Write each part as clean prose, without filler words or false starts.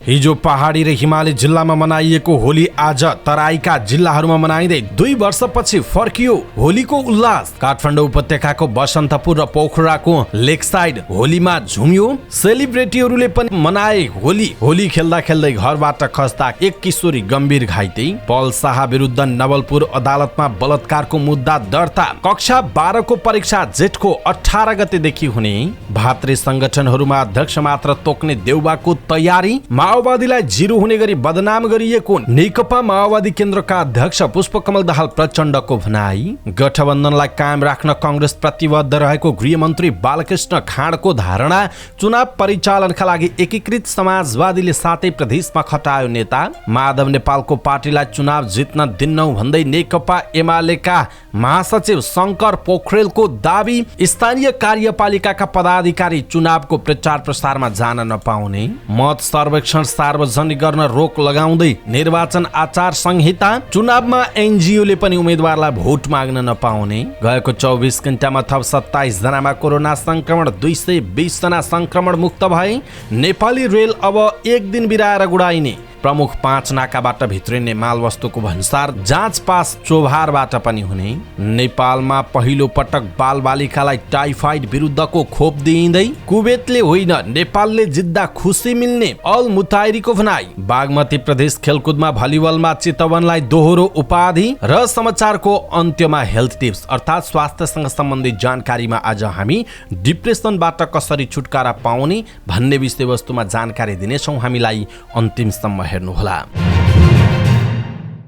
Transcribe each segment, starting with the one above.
हिजो पहाडी र हिमाली जिल्लामा मनाइएको होली आज तराईका जिल्लाहरूमा मनाइँदै 2 वर्षपछि फर्कियो होलीको उल्लास। काठमाडौँ उपत्यकाको बसन्तपुर र पोखराको लेकसाइड होलीमा झुम्यो। सेलिब्रेटीहरूले पनि मनाए होली। होली खेल्दा खेल्दै घरबाट खस्दा एक किशोरी गम्भीर घाइते। पल शाह विरुद्ध नवलपुर अदालतमा बलात्कारको मुद्दा दर्ता। कक्षा 12 को परीक्षा जेठको 18 गतेदेखि हुने। भातृ संगठनहरूमा अध्यक्ष मात्र तोक्ने देउबाको तयारी। माओवादीलाई जिरो हुने गरी बदनाम गरिएको नेकपा माओवादी केन्द्रका अध्यक्ष पुष्पकमल दाहाल प्रचण्डको भनाई। गठबन्धनलाई कायम राख्न कांग्रेस प्रतिबद्ध रहेको गृहमन्त्री बालकृष्ण खाँडको धारणा। चुनाव परिचालनका लागि एकीकृत समाजवादीले 7 प्रदेशमा खटायो नेता। माधव नेपालको पार्टीलाई चुनाव जित्न दिन्नौ भन्दै नेकपा एमालेका महासचिव शंकर पोखरेलको दाबी। स्थानीय कार्यपालिकाका पदाधिकारी चुनावको प्रचार प्रसारमा जान नपाउने। मत सर्वेक्षण सार्वजनिक गर्न रोक लगाउँदै निर्वाचन आचार संहिता। चुनावमा एनजिओले पनि उम्मेदवारलाई भोट माग्न नपाउने। गएको 24 घण्टामा थप 27 जनामा कोरोना संक्रमण। 220 जना संक्रमण मुक्त भए। नेपाली रेल अब एक दिन बिराएर गुडाइने। प्रमुख 5 नाकाबाट भित्रिने मालवस्तुको भन्सार जाँच पास चोभारबाट पनि हुने। नेपालमा पहिलो पटक बालबालिकालाई टाइफाइड विरुद्धको खोप दिइँदै। कुवेतले होइन नेपालले जित्दा खुसी मिल्ने अल मुताइरीको भनाई। बागमती प्रदेश खेलकुदमा भलिबलमा चितवनलाई दोहोरो उपाधि। र समाचारको अन्त्यमा हेल्थ टिप्स अर्थात् स्वास्थ्यसँग सम्बन्धित जानकारीमा आज हामी डिप्रेसनबाट कसरी छुटकारा पाउने भन्ने विषयवस्तुमा जानकारी दिनेछौँ। हामीलाई अन्तिमसम्म हेर्नुहोला।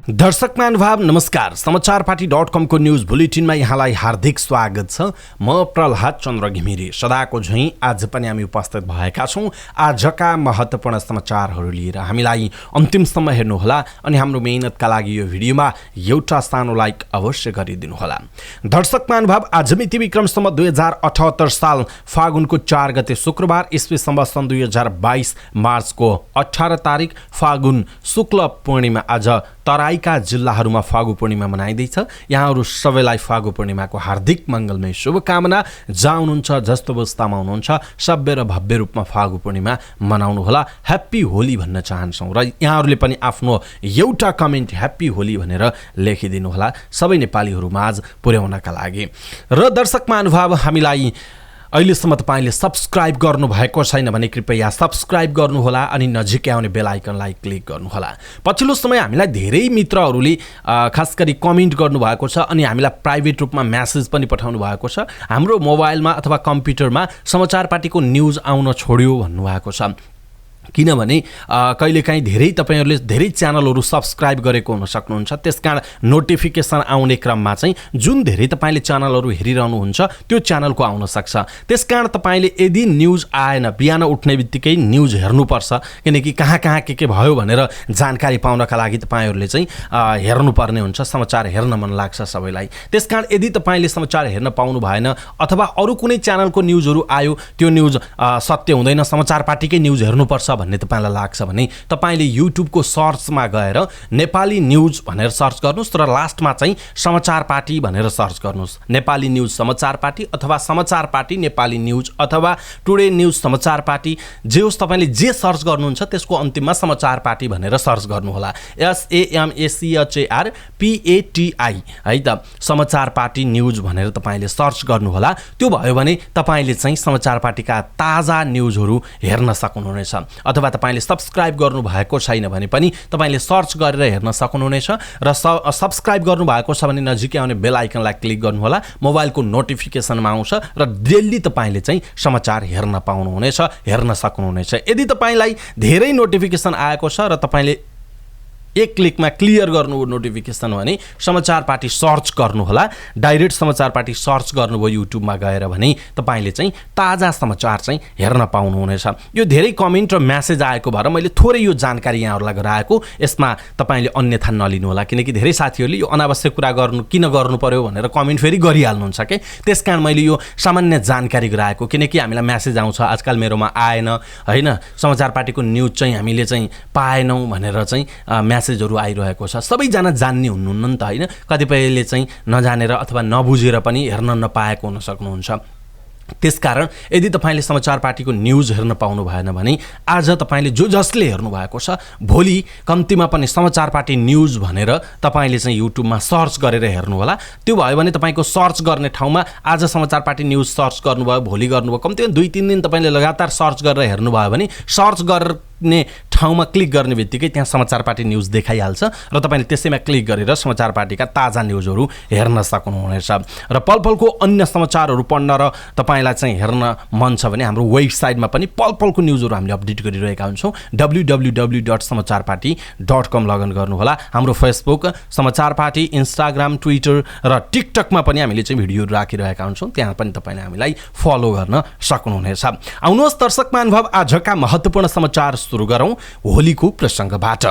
दर्शक महानुभाव नमस्कार। समाचारपाटी.com को न्यूज बुलेटिनमा यहाँलाई हार्दिक स्वागत छ। म प्रहलाद चन्द्र घिमिरे सदाको झैं आज पनि हामी उपस्थित भएका छौं आजका महत्त्वपूर्ण समाचारहरू लिएर। हामीलाई अन्तिमसम्म हेर्नुहोला अनि हाम्रो मेहनतका लागि यो भिडियोमा एउटा सानो लाइक अवश्य गरिदिनुहोला। दर्शक महानुभाव आज मिति विक्रम सम्वत 2078 साल फागुनको 4 गते शुक्रबार ईस्वी सम्वत सन् 2022 मार्चको 18 तारिक फागुन शुक्ल पूर्णिमा। आज तराईका जिल्लाहरूमा फागु पूर्णिमा मनाइँदैछ। यहाँहरू सबैलाई फागु पूर्णिमाको हार्दिक मङ्गलमय शुभकामना। जहाँ हुनुहुन्छ जस्तो अवस्थामा हुनुहुन्छ सभ्य र भव्य रूपमा फागु पूर्णिमा मनाउनुहोला। ह्याप्पी होली भन्न चाहन्छौँ र यहाँहरूले पनि आफ्नो एउटा कमेन्ट ह्याप्पी होली भनेर लेखिदिनुहोला सबै नेपालीहरू माझ पुर्याउनका लागि। र दर्शक महानुभाव हामीलाई अहिलेसम्म तपाईले सब्स्क्राइब गर्नुभएको छैन भने कृपया सब्स्क्राइब गर्नुहोला अनि नजिकै आउने बेल आइकनलाई क्लिक गर्नुहोला। पछिल्लो समय हामीलाई धेरै मित्रहरूले खास गरी कमेन्ट गर्नुभएको छ अनि हामीलाई प्राइभेट रूपमा मेसेज पनि पठाउनु भएको छ। हाम्रो मोबाइलमा अथवा कम्प्युटरमा समाचार पार्टीको न्युज आउन छोड्यो भन्नुभएको छ। किनभने कहिलेकाहीँ धेरै तपाईहरुले धेरै च्यानलहरू सब्स्क्राइब गरेको हुन सक्नुहुन्छ। त्यसकारण नोटिफिकेसन आउने क्रममा चाहिँ जुन धेरै तपाईले च्यानलहरू हेरिरहनुहुन्छ त्यो च्यानलको आउन सक्छ। त्यसकारण तपाईले यदि न्युज आएन बिहान उठ्ने बित्तिकै न्युज हेर्नुपर्छ किनकि कहाँ कहाँ के भयो भनेर जानकारी पाउनका लागि तपाईहरुले चाहिँ हेर्नुपर्ने हुन्छ। समाचार हेर्न मन लाग्छ सबैलाई। त्यसकारण यदि तपाईले समाचार हेर्न पाउनु भएन अथवा अरु कुनै च्यानलको न्युजहरू आयो त्यो न्युज सत्य हुँदैन समाचार पार्टीकै न्युज हेर्नुपर्छ भन्ने तपाईलाई लाग्छ भने तपाईले युट्युबको सर्चमा गएर नेपाली न्युज भनेर सर्च गर्नुस् र लास्टमा चाहिँ समाचार पार्टी भनेर सर्च गर्नुस्। नेपाली न्युज समाचार पार्टी अथवा समाचार पार्टी नेपाली न्युज अथवा टुडे न्युज समाचार पार्टी जे होस् तपाईले जे सर्च गर्नुहुन्छ त्यसको अन्तिममा समाचार पार्टी भनेर सर्च गर्नुहोला। SAMACHARPATI है त समाचार पार्टी न्युज भनेर तपाईले सर्च गर्नुहोला। त्यो भयो भने तपाईले चाहिँ समाचार पार्टीका ताजा न्युजहरू हेर्न सक्नुहुनेछ। अथवा तपाईले सब्स्क्राइब गर्नु भएको छैन भने पनि तपाईले सर्च गरेर हेर्न सक्नुहुनेछ र सब्स्क्राइब गर्नु भएको छ भने नजिकै आउने बेल आइकनलाई क्लिक गर्नुहोला। मोबाइलको नोटिफिकेसनमा आउँछ र डेली तपाईले चाहिँ समाचार हेर्न पाउनुहुनेछ हेर्न सक्नुहुनेछ। यदि तपाईलाई धेरै नोटिफिकेसन आएको छ र तपाईले एक क्लिकमा क्लियर गर्नु नोटिफिकेसन भने समाचार पार्टी सर्च गर्नुहोला। डाइरेक्ट समाचार पार्टी सर्च गर्नुभयो युट्युबमा गएर भने तपाईले चाहिँ ताजा समाचार चाहिँ हेर्न पाउनुहुनेछ। यो धेरै कमेन्ट र मेसेज आएको भएर मैले थोरै यो जानकारी यहाँहरूलाई गराएको। यसमा तपाईले अन्यथा नलिनु होला किनकि धेरै साथीहरूले यो अनावश्यक कुरा किन गर्नु पर्यो भनेर कमेन्ट फेरि गरिहाल्नुहुन्छ के। त्यसकारण मैले यो सामान्य जानकारी गराएको किनकि हामीलाई मेसेज आउँछ आजकल मेरोमा आएन हैन समाचार पार्टीको न्युज चाहिँ हामीले चाहिँ पाएनौं भनेर चाहिँ मेसेजहरू आइरहेको छ। सबैजना जान्ने हुनुहुन्न नि त हैन। कतिपयले चाहिँ नजानेर अथवा नबुझेर पनि हेर्न नपाएको हुन सक्नुहुन्छ। त्यसकारण यदि तपाईले समाचार पार्टीको न्युज हेर्न पाउनु भएन भने आज तपाईले जसले हेर्नु भएको छ भोलि कम्तीमा पनि समाचार पार्टी न्युज भनेर तपाईले चाहिँ युट्युबमा सर्च गरेर हेर्नु होला। त्यो भयो भने तपाईको सर्च गर्ने ठाउँमा आज समाचार पार्टी न्युज सर्च गर्नुभयो, भोलि गर्नुभयो, कम्तीमा 2-3 दिन तपाईले लगातार सर्च गरेर हेर्नुभयो भने सर्च गर्ने ठाउँमा क्लिक गर्ने बित्तिकै त्यहाँ समाचार पार्टी न्युज देखाइहाल्छ र तपाईले त्यसैमा क्लिक गरेर समाचार पार्टीका ताजा न्युजहरू हेर्न सक्नुहुनेछ। र पलपलको अन्य समाचारहरू पढ्न र तपाईलाई चाहिँ हेर्न मन छ भने हाम्रो वेबसाइटमा पनि पलपलको न्युजहरू हामीले अपडेट गरिरहेका हुन्छौँ। www.समाचारपार्टी.com लगइन गर्नुहोला। हाम्रो फेसबुक समाचार पार्टी, इन्स्टाग्राम, ट्विटर र टिकटकमा पनि हामीले चाहिँ भिडियोहरू राखिरहेका हुन्छौँ। त्यहाँ पनि तपाईले हामीलाई फलो गर्न सक्नुहुनेछ। आउनुहोस् दर्शक महानुभाव, आजका महत्त्वपूर्ण समाचार सुरु गरौँ होलीको प्रसङ्गबाट।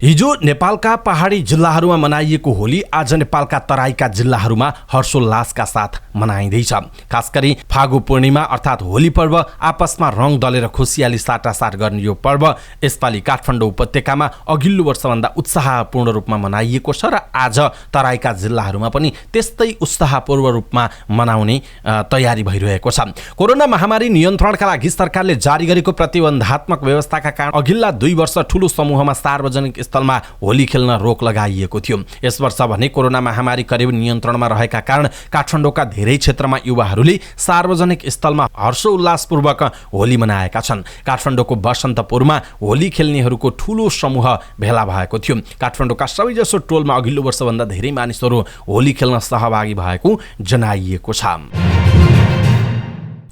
हिजो नेपालका पहाडी जिल्लाहरूमा मनाइएको होली आज नेपालका तराईका जिल्लाहरूमा हर्षोल्लासका साथ मनाइँदैछ। खास गरी फागु पूर्णिमा अर्थात् होली पर्व आपसमा रङ दलेर खुसियाली साटासाट गर्ने यो पर्व यसपालि काठमाडौँ उपत्यकामा अघिल्लो वर्षभन्दा उत्साहपूर्ण रूपमा मनाइएको छ र आज तराईका जिल्लाहरूमा पनि त्यस्तै उत्साहपूर्ण रूपमा मनाउने तयारी भइरहेको छ। कोरोना महामारी नियन्त्रणका लागि सरकारले जारी गरेको प्रतिबन्धात्मक व्यवस्थाका कारण अघिल्ला 2 वर्ष ठूलो समूहमा सार्वजनिक स्थलमा होली खेल्न रोक लगाइएको थियो। यस वर्ष भने कोरोना महामारी करिब नियन्त्रणमा रहेका कारण काठमाडौँका धेरै क्षेत्रमा युवाहरूले सार्वजनिक स्थलमा हर्षोल्लासपूर्वक होली मनाएका छन्। काठमाडौँको बसन्तपुरमा होली खेल्नेहरूको ठूलो समूह भेला भएको थियो। काठमाडौँका सबैजसो टोलमा अघिल्लो वर्षभन्दा धेरै मानिसहरू होली खेल्न सहभागी भएको जनाइएको छ।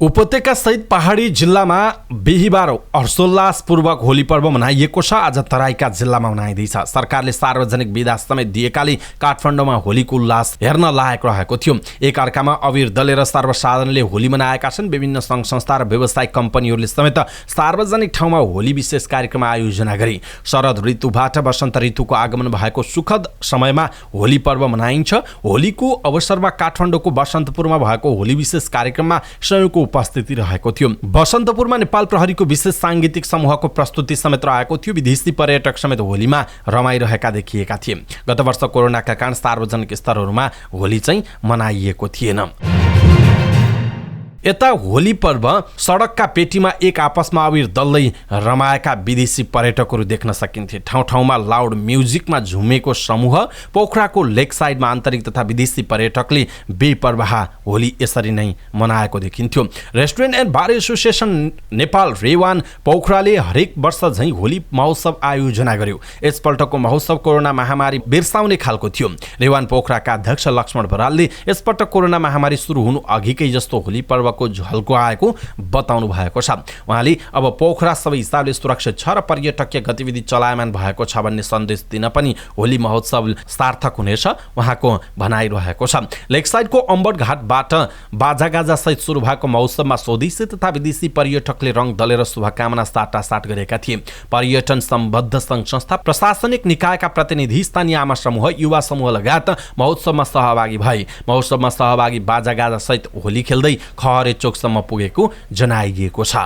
उपत्यका सहित पहाडी जिल्लामा बिहिबार हर्षोल्लासपूर्वक होली पर्व मनाइएको छ। आज तराईका जिल्लामा मनाइँदैछ। सरकारले सार्वजनिक विदा समेत दिएकाले काठमाडौँमा होलीको उल्लास हेर्न लायक रहेको थियो। एकअर्कामा अबिर दलेर सर्वसाधारणले होली मनाएका छन्। विभिन्न सङ्घ संस्था र व्यावसायिक कम्पनीहरूले समेत सार्वजनिक ठाउँमा होली विशेष कार्यक्रम आयोजना गरे। शरद ऋतुबाट वसन्त ऋतुको आगमन भएको सुखद समयमा होली पर्व मनाइन्छ। होलीको अवसरमा काठमाडौँको बसन्तपुरमा भएको होली विशेष कार्यक्रममा सयौंको उपस्थिति रहेको थियो। बसन्तपुरमा नेपाल प्रहरीको विशेष सांगीतिक समूहको प्रस्तुति समेत रहेको थियो। विदेशी पर्यटक समेत होलीमा रमाइरहेका देखिएका थिए। गत वर्ष कोरोनाका कारण सार्वजनिक स्थलहरूमा होली चाहिँ मनाइएको थिएन। यता होली पर्व सडकका पेटीमा एक आपसमा अबिर दल्दै रमाएका विदेशी पर्यटकहरू देख्न सकिन्थे। ठाउँ ठाउँमा लाउड म्युजिकमा झुमेको समूह पोखराको लेक साइडमा आन्तरिक तथा विदेशी पर्यटकले बेपरवाह होली यसरी नै मनाएको देखिन्थ्यो। Restaurant and bar association Nepal रेवान पोखराले हरेक वर्ष झैँ होली महोत्सव आयोजना गर्यो। यसपल्टको महोत्सव कोरोना महामारी बिर्साउने खालको थियो। रेवान पोखराका अध्यक्ष लक्ष्मण बरालले यसपल्ट कोरोना महामारी सुरु हुनु अघिकै जस्तो होली पर्व को झल्को आएको बताउनु भएको छ। उहाँले अब पोखरा सबै हिसाबले सुरक्षित छ र पर्यटकीय गतिविधि चलायमान भएको छ भन्ने सन्देश दिन पनि होली महोत्सव सार्थक हुनेछ उहाँको भनाइरहेको छ। लेकसाइडको अम्बट घाटबाट बाजागाजा सहित सुरु भएको महोत्सवमा स्वदेशी तथा विदेशी पर्यटकले रङ दलेर शुभकामना साटासाट गरेका थिए। पर्यटन सम्बद्ध सङ्घ संस्था, प्रशासनिक निकायका प्रतिनिधि, स्थानीय आमा समूह, युवा समूह लगायत महोत्सवमा सहभागी भए। महोत्सवमा सहभागी बाजागाजा सहित होली खेल्दै खहरे चोकसम्म पुगेको जनाइएको छ।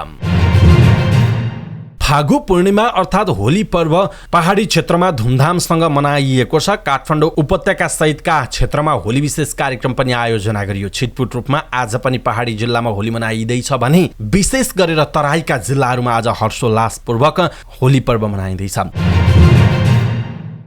फागु पूर्णिमा अर्थात् होली पर्व पहाडी क्षेत्रमा धुमधामसँग मनाइएको छ। काठमाडौँ उपत्यका सहितका क्षेत्रमा होली विशेष कार्यक्रम पनि आयोजना गरियो। छिटपुट रूपमा आज पनि पहाडी जिल्लामा होली मनाइँदैछ भने विशेष गरेर तराईका जिल्लाहरूमा आज हर्षोल्लासपूर्वक होली पर्व मनाइँदैछ।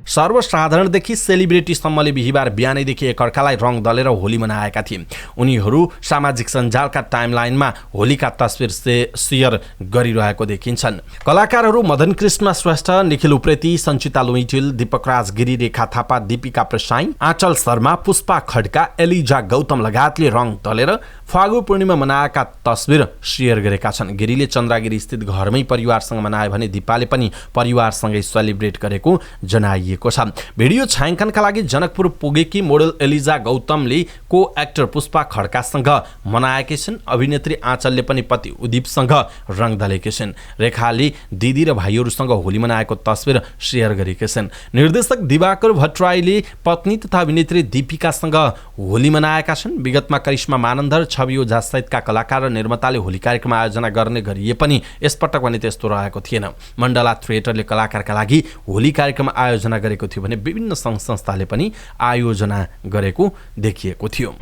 सर्वसाधारणदेखि सेलिब्रिटीसम्मले बिहिबार बिहानैदेखि एकअर्कालाई रङ दलेर होली मनाएका थिए। उनीहरू सामाजिक सञ्जालका टाइमलाइनमा होलीका तस्बिर सेयर गरिरहेको देखिन्छन्। कलाकारहरू मदन कृष्ण श्रेष्ठ, निखिल उप्रेती, सञ्चिता लुइटेल, दीपक राज गिरी, रेखा थापा, दीपिका प्रसाई, आँचल शर्मा, पुष्पा खड्का, एलिजा गौतम लगायतले रङ दलेर फागु पूर्णिमा मनाएका तस्बिर सेयर गरेका छन्। गिरीले चन्द्रागिरी स्थित घरमै परिवारसँग मनाए भने दीपाले पनि परिवारसँगै सेलिब्रेट गरेको जनाइएको छ। भिडियो छायाङ्कनका लागि जनकपुर पुगेकी मोडल एलिजा गौतमले को एक्टर पुष्पा खड्कासँग मनाएकी छिन्। अभिनेत्री आँचलले पनि पति उदीपसँग रङ दलेकी छिन्। रेखाले दिदी र भाइहरूसँग होली मनाएको तस्बिर सेयर गरेकी छिन्। निर्देशक दिवाकर भट्टराईले पत्नी तथा अभिनेत्री दीपिकासँग होली मनाएका छन्। विगतमा करिश्मा मानन्दर, छवि ओझा सहितका कलाकार र निर्माताले होली कार्यक्रम आयोजना गर्ने गरिए पनि यसपटक भने त्यस्तो रहेको थिएन। मण्डला थिएटरले कलाकारका लागि होली कार्यक्रम आयोजना गरेको थियो भने विभिन्न सङ्घ संस्थाले पनि आयोजना गरेको देखिएको थियो।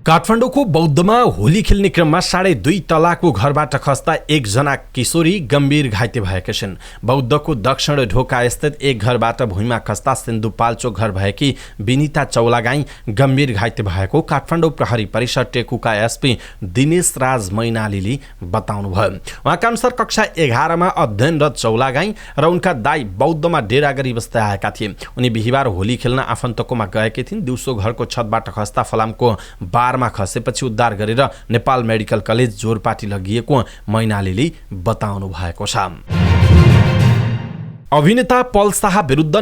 काठमाडौँको बौद्धमा होली खेल्ने क्रममा 2.5 तलाको घरबाट खस्दा एकजना किशोरी गम्भीर घाइते भएका छन्। बौद्धको दक्षिण ढोका स्थित एक घरबाट भुइँमा खस्दा सिन्धुपाल्चोक घर भएकी विनिता चौलागाई गम्भीर घाइते भएको काठमाडौँ प्रहरी परिसर टेकुका एसपी दिनेश राज मैनालीले बताउनुभयो। उहाँका अनुसार कक्षा 11मा अध्ययनरत चौलागाई र उनका दाई बौद्धमा डेरा गरी बस्दै आएका थिए। उनी बिहिबार होली खेल्न आफन्तकोमा गएकी थिइन्। दिउँसो घरको छतबाट खस्दा फलामको मा खसेपछि उद्धार गरेर नेपाल मेडिकल कलेज जोरपाटी लगिएको मैनालीले बताउनु भएको छ। अभिनेता पल शाह विरुद्ध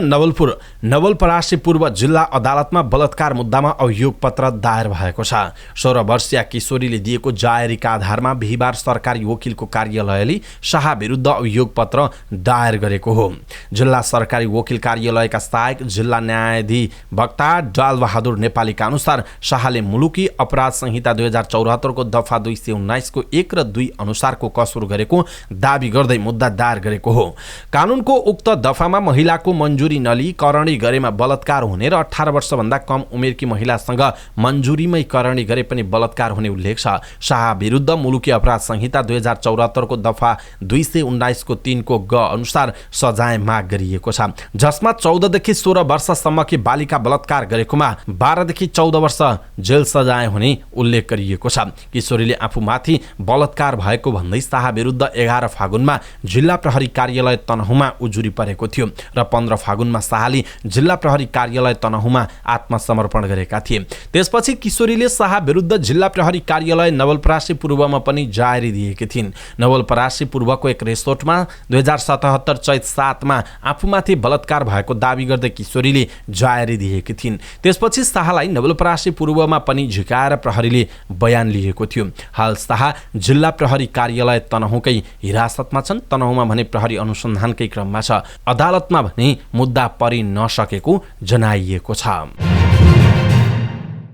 नवलपरासी पूर्व जिल्ला अदालतमा बलात्कार मुद्दामा अभियोग पत्र दायर भएको छ। 16 वर्षीय किशोरीले दिएको जायरीका आधारमा बिहिबार सरकारी वकिलको कार्यालयले शाह विरुद्ध अभियोग पत्र दायर गरेको हो। जिल्ला सरकारी वकिल कार्यालयका सहायक जिल्ला न्यायाधिवक्ता डालबहादुर नेपालीका अनुसार शाहले मुलुकी अपराध संहिता 2074 को दफा 219 को 1 र 2 अनुसारको कसुर गरेको दाबी गर्दै मुद्दा दायर गरेको हो। कानुनको उक्त दफामा महिलाको मन्जुरी नलिई करणी गरेमा बलात्कार हुने र 18 वर्षभन्दा कम उमेरकी महिलासँग मन्जुरीमै करणी गरे पनि बलात्कार हुने उल्लेख छ। शाह विरुद्ध मुलुकी अपराध संहिता 2074 को दफा 219 को 3 को ग अनुसार सजाय माग गरिएको छ, जसमा 14 देखि 16 वर्षसम्मकी बालिका बलात्कार गरेकोमा 12 देखि 14 वर्ष जेल सजाय हुने उल्लेख गरिएको छ। किशोरीले आफूमाथि बलात्कार भएको भन्दै शाह विरुद्ध 11 फागुनमा जिल्ला प्रहरी कार्यालय तनहुँमा उजुरी परेको थियो र 15 फागुनमा शाहले जिल्ला प्रहरी कार्यालय तनहुँमा आत्मसमर्पण गरेका थिए। त्यसपछि किशोरीले शाह विरुद्ध जिल्ला प्रहरी कार्यालय नवलपरासी पूर्वमा पनि जायरी दिएकी थिइन्। नवलपरासी पूर्वको एक रिसोर्टमा 2077 चैत 7 मा आफूमाथि बलात्कार भएको दाबी गर्दै किशोरीले जायरी दिएकी थिइन्। त्यसपछि शाहलाई नवलपरासी पूर्वमा पनि झिकाएर प्रहरीले बयान लिएको थियो। हाल शाह जिल्ला प्रहरी कार्यालय तनहुँकै हिरासतमा छन्। तनहुँमा भने प्रहरी अनुसन्धानकै क्रममा छ। अदालतमा भने मुद्दा परि नसकेको जनाइएको छ।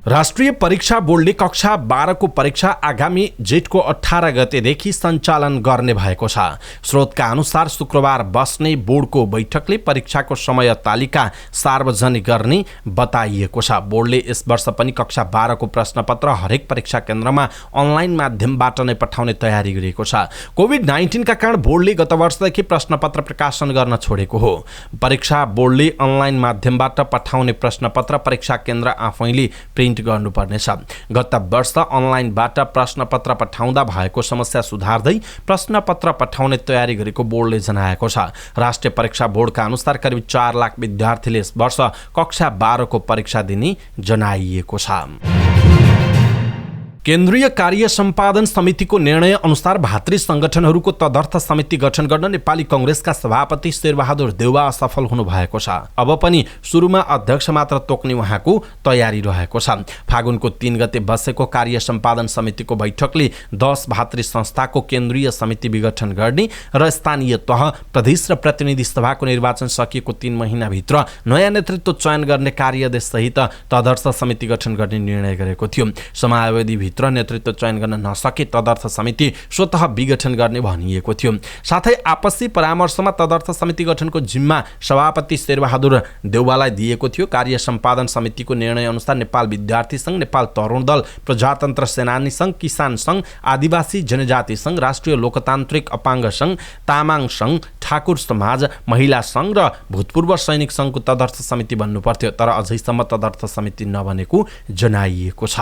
राष्ट्रिय परीक्षा बोर्डले कक्षा 12 को परीक्षा आगामी जेठको 18 गतेदेखि सञ्चालन गर्ने भएको छ। स्रोतका अनुसार शुक्रबार बस्ने बोर्डको बैठकले परीक्षाको समय तालिका सार्वजनिक गर्ने बताइएको छ। बोर्डले यस वर्ष पनि कक्षा 12 को प्रश्नपत्र हरेक परीक्षा केन्द्रमा अनलाइन माध्यमबाट नै पठाउने तयारी गरेको छ। कोभिड-19 का कारण बोर्डले गत वर्षदेखि प्रश्नपत्र प्रकाशन गर्न छोडेको हो। परीक्षा बोर्डले अनलाइन माध्यमबाट पठाउने प्रश्नपत्र परीक्षा केन्द्र आफैले प्रिन्ट गर्नुपर्नेछ। गत वर्ष अनलाइनबाट प्रश्नपत्र पठाउँदा भएको समस्या सुधार्दै प्रश्नपत्र पठाउने तयारी गरेको बोर्डले जनाएको छ। राष्ट्रिय परीक्षा बोर्डका अनुसार करिब 4 लाख विद्यार्थीले यस वर्ष कक्षा 12 को परीक्षा दिने जनाइएको छ। केन्द्रीय कार्य सम्पादन समितिको निर्णय अनुसार भातृ संगठनहरूको तदर्थ समिति गठन गर्न नेपाली कांग्रेसका सभापति शेरबहादुर देउवा असफल हुनु भएको छ। अब पनि सुरुमा अध्यक्ष मात्र तोक्ने उहाँको तयारी रहेको छ। फागुनको 3 गते बसेको कार्य सम्पादन समितिको बैठकले 10 भातृ संस्थाको केन्द्रीय समिति विघटन गर्ने र स्थानीय तह प्रदेश र प्रतिनिधि सभाको निर्वाचन सकिएको 3 महिनाभित्र नयाँ नेतृत्व चयन गर्ने कार्यदेश सहित तदर्थ समिति गठन गर्ने निर्णय गरेको थियो। समयावधि नेतृत्व चयन गर्न नसके तदर्थ समिति स्वतः विघटन गर्ने भनिएको थियो। साथै आपसी परामर्शमा तदर्थ समिति गठनको जिम्मा सभापति शेरबहादुर देउवालाई दिएको थियो। कार्य सम्पादन समितिको निर्णय अनुसार नेपाल विद्यार्थी संघ, नेपाल तरुण दल, प्रजातन्त्र सेनानी संघ, किसान संघ, आदिवासी जनजाति संघ, राष्ट्रिय लोकतान्त्रिक अपाङ्ग संघ, तामाङ संघ, ठाकुर समाज, महिला संघ र भूतपूर्व सैनिक संघको तदर्थ समिति बन्नु पर्थ्यो, तर अझैसम्म तदर्थ समिति नबनेको जनाइएको छ।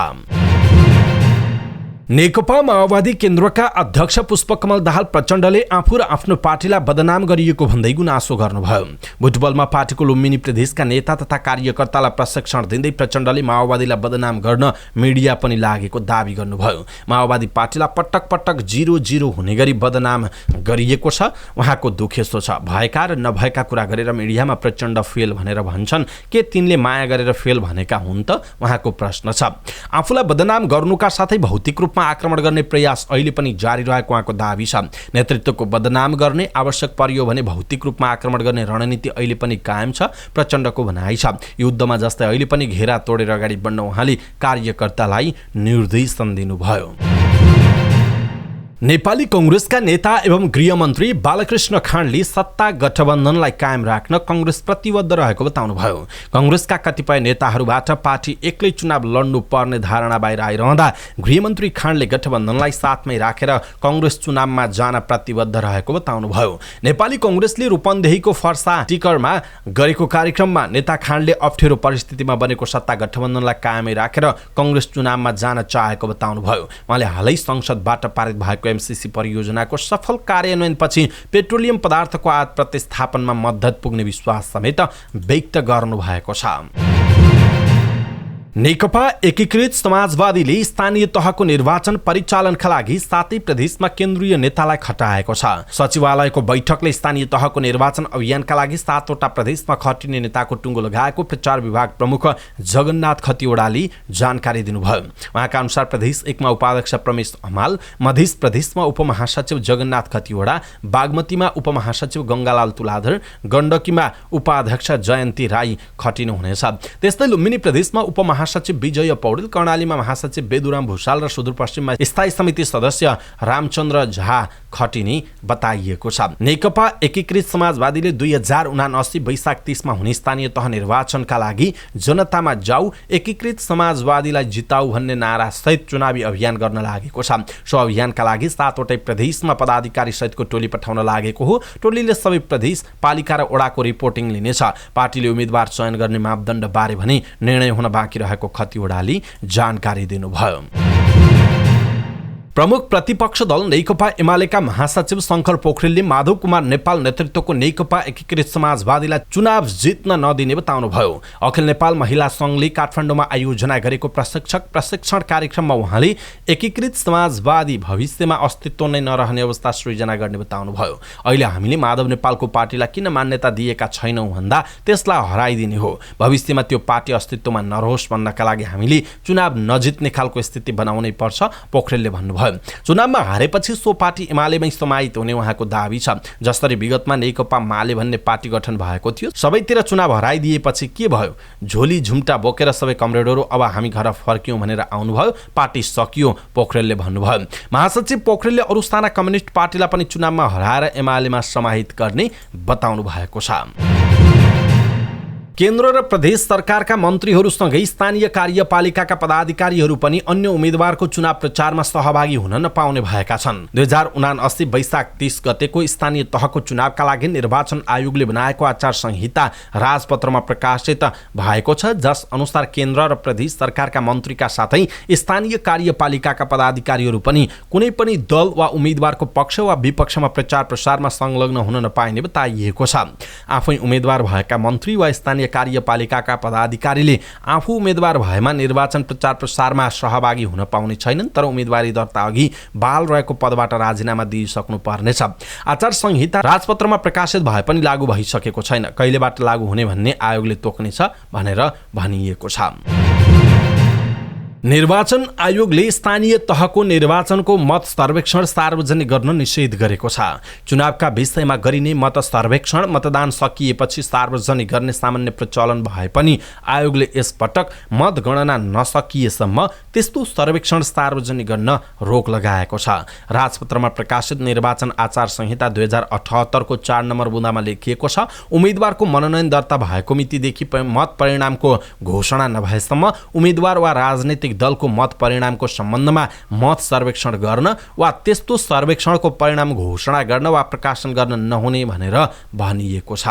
नेकपा माओवादी केन्द्रका अध्यक्ष पुष्पकमल दाहाल प्रचण्डले आफू र आफ्नो पार्टीलाई बदनाम गरिएको भन्दै गुनासो गर्नुभयो। बुटबलमा पार्टीको लुम्बिनी प्रदेशका नेता तथा कार्यकर्तालाई प्रशिक्षण दिँदै प्रचण्डले माओवादीलाई बदनाम गर्न मिडिया पनि लागेको दाबी गर्नुभयो। माओवादी पार्टीलाई पटक पटक 0-0 हुने गरी बदनाम गरिएको छ। उहाँको दुखेसो छ। भएका र नभएका कुरा गरेर मिडियामा प्रचण्ड फेल भनेर भन्छन्। के तिनले माया गरेर फेल भनेका हुन् त? उहाँको प्रश्न छ। आफूलाई बदनाम गर्नुका साथै भौतिक रूपमा आक्रमण गर्ने प्रयास अहिले पनि जारी रहेको उहाँको दाबी छ। नेतृत्वको बदनाम गर्ने आवश्यक पर्यो भने भौतिक रूपमा आक्रमण गर्ने रणनीति अहिले पनि कायम छ, प्रचण्डको भनाइ छ। युद्धमा जस्तै अहिले पनि घेरा तोडेर अगाडि बढ्न उहाँले कार्यकर्तालाई निर्देशन दिनुभयो। नेपाली कांग्रेसका नेता एवं गृहमन्त्री बालकृष्ण खाँडले सत्ता गठबन्धनलाई कायम राख्न कांग्रेस प्रतिबद्ध रहेको बताउनुभयो। कांग्रेसका कतिपय नेताहरूबाट पार्टी एक्लै चुनाव लड्नु पर्ने धारणा बाहिर आइरहँदा गृहमन्त्री खाँडले गठबन्धनलाई साथमै राखेर कांग्रेस चुनावमा जान प्रतिबद्ध रहेको बताउनुभयो। नेपाली कांग्रेसले रूपन्देहीको फर्सा टिकरमा गरेको कार्यक्रममा नेता खाँडले अप्ठ्यारो परिस्थितिमा बनेको सत्ता गठबन्धनलाई कायमै राखेर कांग्रेस चुनावमा जान चाहेको बताउनुभयो। उहाँले हालै संसदबाट पारित भएको एमसीसी परियोजनाको सफल कार्यान्वयनपछि पेट्रोलियम पदार्थको आयात प्रतिस्थापनमा मद्दत पुग्ने विश्वास समेत व्यक्त गर्नु भएको छ। नेकपा एकीकृत समाजवादीले स्थानीय तहको निर्वाचन परिचालनका लागि 7 प्रदेशमा केन्द्रीय नेतालाई खटाएको छ। सचिवालयको बैठकले स्थानीय तहको निर्वाचन अभियानका लागि 7वटा प्रदेशमा खटिने नेताको टुङ्गो लगाएको प्रचार विभाग प्रमुख जगन्नाथ खतिवडाले जानकारी दिनुभयो। उहाँका अनुसार प्रदेश 1 मा उपाध्यक्ष प्रमेश हमाल, मध्य प्रदेशमा उपमहासचिव जगन्नाथ खतिवडा, बागमतीमा उपमहासचिव गंगालाल तुलाधर, गण्डकीमा उपाध्यक्ष जयन्ती राई खटिनुहुनेछ। त्यस्तै लुम्बिनी प्रदेशमा उपमहासचिव विजय पौडेल, कर्णालीमा महासचिव बेदुराम भूषाल र सुदूरपश्चिममा स्थायी समिति सदस्य रामचन्द्र झा खटिने बताइएको छ। नेकपा एकीकृत समाजवादीले 2079 वैशाख 30 मा हुने स्थानीय तह निर्वाचनका लागि जनतामा जाऊ, एकीकृत समाजवादीलाई जिताऊ भन्ने नारा सहित चुनावी अभियान गर्न लागेको छ। सो अभियानका लागि 7वटै प्रदेशमा पदाधिकारी सहितको टोली पठाउन लागेको हो। टोलीले सबै प्रदेश पालिका र ओडाको रिपोर्टिङ लिनेछ। पार्टीले उम्मेदवार चयन गर्ने मापदण्ड बारे भने निर्णय हुन बाँकी रहेको खतिवडाले जानकारी दिनुभयो। प्रमुख प्रतिपक्ष दल नेकपा एमालेका महासचिव शंकर पोखरेलले माधव कुमार नेपाल नेतृत्वको नेकपा एकीकृत समाजवादीलाई चुनाव जित्न नदिने बताउनुभयो। अखिल नेपाल महिला संघले काठमाडौँमा आयोजना गरेको प्रशिक्षण कार्यक्रममा उहाँले एकीकृत समाजवादी भविष्यमा अस्तित्व नै नरहने अवस्था सृजना गर्ने बताउनुभयो। अहिले हामीले माधव नेपालको पार्टीलाई किन मान्यता दिएका छैनौँ भन्दा त्यसलाई हराइदिने हो। भविष्यमा त्यो पार्टी अस्तित्वमा नरहोस् भन्नका लागि हामीले चुनाव नजित्ने खालको स्थिति बनाउनै पर्छ, पोखरेलले भन्नुभयो। चुनावमा हारेपछि सो पार्टी एमालेमै समाहित हुने उहाँको दाबी छ। जसरी विगतमा नेकपा माले भन्ने पार्टी गठन भएको थियो, सबैतिर चुनाव हराइदिएपछि के भयो? झोली झुम्टा बोकेर सबै कमरेडहरू अब हामी घर फर्क्यौं भनेर आउनुभयो, पार्टी सकियो, पोखरेलले भन्नुभयो। महासचिव पोखरेलले अरू साना कम्युनिस्ट पार्टीलाई पनि चुनावमा हराएर एमालेमा समाहित गर्ने बताउनु भएको छ। केन्द्र र प्रदेश सरकारका मन्त्रीहरूसँगै स्थानीय कार्यपालिकाका पदाधिकारीहरू पनि अन्य उम्मेदवारको चुनाव प्रचारमा सहभागी हुन नपाउने भएका छन्। 2079 वैशाख 30 गतेको स्थानीय तहको चुनावका लागि निर्वाचन आयोगले बनाएको आचार संहिता राजपत्रमा प्रकाशित भएको छ। जस अनुसार केन्द्र र प्रदेश सरकारका मन्त्रीका साथै स्थानीय कार्यपालिकाका पदाधिकारीहरू पनि कुनै पनि दल वा उम्मेदवारको पक्ष वा विपक्षमा प्रचार प्रसारमा संलग्न हुन नपाइने बताइएको छ। आफै उम्मेदवार भएका मन्त्री वा स्थानीय कार्यपालिकाका पदाधिकारीले आफू उम्मेदवार भएमा निर्वाचन प्रचार प्रसारमा सहभागी हुन पाउने छैनन्, तर उम्मेदवारी दर्ता अघि बाल रहेको पदबाट राजीनामा दिइसक्नु पर्नेछ। आचार संहिता राजपत्रमा प्रकाशित भए पनि लागू भइसकेको छैन। कहिलेबाट लागू हुने भन्ने आयोगले तोक्नेछ भनेर भनिएको छ। निर्वाचन आयोगले स्थानीय तहको निर्वाचनको मत सर्वेक्षण सार्वजनिक गर्न निषेध गरेको छ। चुनावका विषयमा गरिने मत सर्वेक्षण मतदान सकिएपछि सार्वजनिक गर्ने सामान्य प्रचलन भए पनि आयोगले यसपटक मतगणना नसकिएसम्म त्यस्तो सर्वेक्षण सार्वजनिक गर्न रोक लगाएको छ। राजपत्रमा प्रकाशित निर्वाचन आचार संहिता 2078 को 4 नम्बर बुँदामा लेखिएको छ, उम्मेदवारको मनोनयन दर्ता भएको मितिदेखि मत परिणामको घोषणा नभएसम्म उम्मेदवार वा राजनीतिक दलको मत परिणामको सम्बन्धमा मत सर्वेक्षण गर्न वा त्यस्तो सर्वेक्षणको परिणाम घोषणा गर्न वा प्रकाशन गर्न नहुने भनेर भनिएको छ।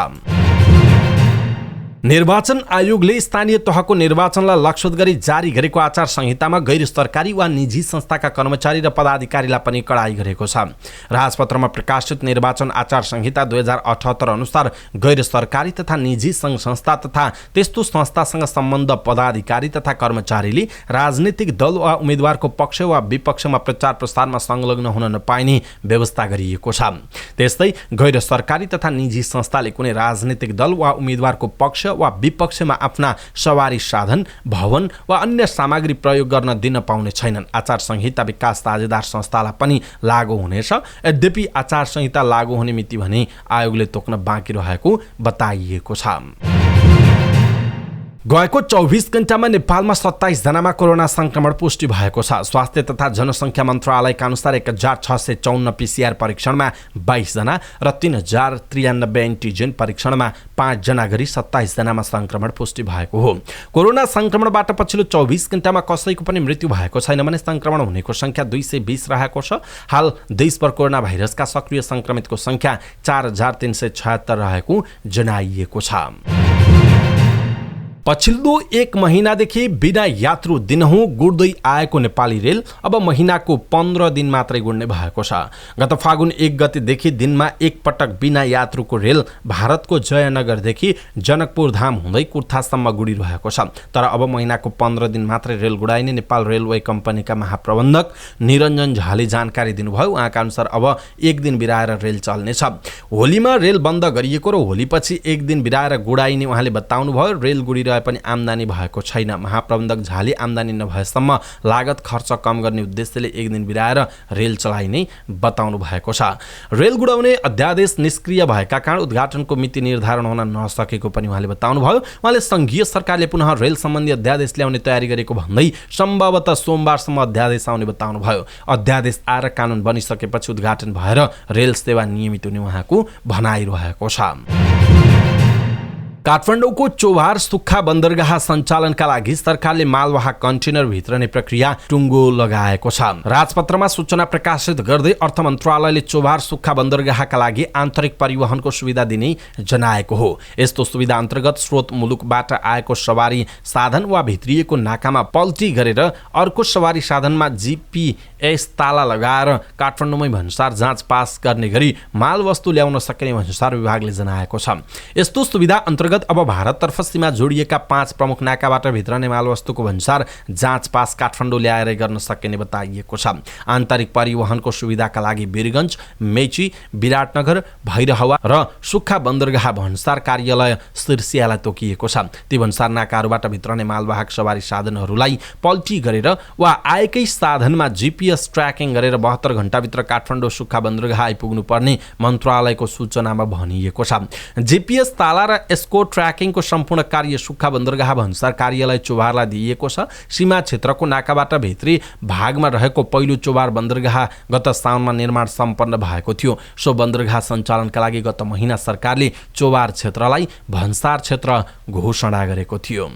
निर्वाचन आयोगले स्थानीय तहको निर्वाचनलाई लक्षित गरी जारी गरेको आचार संहितामा गैर सरकारी वा निजी संस्थाका कर्मचारी र पदाधिकारीलाई पनि कडाई गरेको छ। राजपत्रमा प्रकाशित निर्वाचन आचार संहिता 2078 अनुसार गैर सरकारी तथा निजी संघ संस्था तथा त्यस्तो संस्थासँग सम्बन्ध पदाधिकारी तथा कर्मचारीले राजनीतिक दल वा उम्मेदवारको पक्ष वा विपक्षमा प्रचार प्रसारमा संलग्न हुन नपाइने व्यवस्था गरिएको छ। त्यस्तै गैर सरकारी तथा निजी संस्थाले कुनै राजनीतिक दल वा उम्मेदवारको पक्ष वा विपक्षमा आफ्ना सवारी साधन, भवन वा अन्य सामग्री प्रयोग गर्न दिन पाउने छैनन्। आचार संहिता विकास साझेदार संस्थालाई पनि लागू हुनेछ। यद्यपि आचार संहिता लागू हुने मिति भने आयोगले तोक्न बाँकी रहेको बताइएको छ। गएको 24 घण्टामा नेपालमा 27 जनामा कोरोना संक्रमण पुष्टि भएको छ। स्वास्थ्य तथा जनसङ्ख्या मन्त्रालयका अनुसार 1654 पीसीआर परीक्षणमा 22 जना र 3093 एन्टिजेन परीक्षणमा 5 जना गरी 27 जनामा संक्रमण पुष्टि भएको हो। कोरोना संक्रमणबाट पछिल्लो 24 घण्टामा कसैको पनि मृत्यु भएको छैन भने संक्रमण हुनेको संख्या 220 रहेको छ। हाल देशभर कोरोना भाइरसका सक्रिय संक्रमितको संख्या 4376 रहेको जनाइएको छ। पछिल्लो 1 महिनादेखि बिना यात्रु दिनहुँ गुड्दै आएको नेपाली रेल अब महिनाको 15 दिन मात्रै गुड्ने भएको छ। गत फागुन 1 गतेदेखि दिनमा एक पटक बिना यात्रुको रेल भारतको जयनगरदेखि जनकपुर धाम हुँदै कुर्थासम्म गुडिरहेको छ। तर अब महिनाको 15 दिन मात्रै रेल गुडाइने नेपाल रेलवे कम्पनीका महाप्रबन्धक निरञ्जन झाले जानकारी दिनुभयो। उहाँका अनुसार अब 1 दिन बिराएर रेल चल्नेछ। होलीमा रेल बन्द गरिएको र होलीपछि 1 दिन बिराएर गुडाइने उहाँले बताउनुभयो। रेल गुडिरहेको पनि आम्दानी भएको छैन। महाप्रबन्धक झाले आम्दानी नभएसम्म लागत खर्च कम गर्ने उद्देश्यले 1 दिन बिराएर रेल चलाइने बताउनु भएको छ। रेल गुडाउने अध्यादेश निष्क्रिय भएका कारण उद्घाटनको मिति निर्धारण हुन नसकेको पनि उहाँले बताउनुभयो। उहाँले संघीय सरकारले पुनः रेल सम्बन्धी अध्यादेश ल्याउने तयारी गरेको भन्दै सम्भवतः सोमबारसम्म अध्यादेश आउने बताउनुभयो। अध्यादेश आएर कानुन बनिसकेपछि उद्घाटन भएर रेल सेवा नियमित हुने उहाँको भनाइरहेको छ। काठमाडौँको चोभार सुक्खा बन्दरगाह सञ्चालनका लागि सरकारले मालवाहक कन्टेनर भित्रने प्रक्रिया टुङ्गो लगाएको छ। राजपत्रमा सूचना प्रकाशित गर्दै अर्थ मन्त्रालयले चोभार सुक्खा बन्दरगाहका लागि आन्तरिक परिवहनको सुविधा दिने जनाएको हो। यस्तो सुविधा अन्तर्गत स्रोत मुलुकबाट आएको सवारी साधन वा भित्रिएको नाकामा पल्टी गरेर अर्को सवारी साधनमा जीपीएस ताला लगाएर काठमाडौँमै भन्सार जाँच पास गर्ने गरी मालवस्तु ल्याउन सक्ने भन्सार विभागले जनाएको छ। यस्तो सुविधा अन्तर्गत अब भारततर्फ सीमा जोडिएका 5 प्रमुख नाकाबाट भित्रने मालवस्तुको भन्सार जाँच पास काठमाडौँ ल्याएर गर्न सकिने बताइएको छ। आन्तरिक परिवहनको सुविधाका लागि वीरगञ्ज, मेची, विराटनगर, भैरहवा र सुक्खा बन्दरगाह भन्सार कार्यालय सिर्सियालाई तोकिएको छ। ती भन्सार नाकाहरूबाट भित्रने मालवाहक सवारी साधनहरूलाई पल्टी गरेर वा आएकै साधनमा जीपीएस ट्र्याकिङ गरेर 72 घण्टाभित्र काठमाडौँ सुक्खा बन्दरगाह आइपुग्नु पर्ने मन्त्रालयको सूचनामा भनिएको छ। जीपीएस ताला र यसको ट्र्याकिङको सम्पूर्ण कार्य सुक्खा बन्दरगाह भन्सार कार्यालय चोभारलाई दिइएको छ। सीमा क्षेत्रको नाकाबाट भित्री भागमा रहेको पहिलो चोभार बन्दरगाह गत साउनमा निर्माण सम्पन्न भएको थियो। सो बन्दरगाह सञ्चालनका लागि गत महिना सरकारले चोभार क्षेत्रलाई भन्सार क्षेत्र घोषणा गरेको थियो।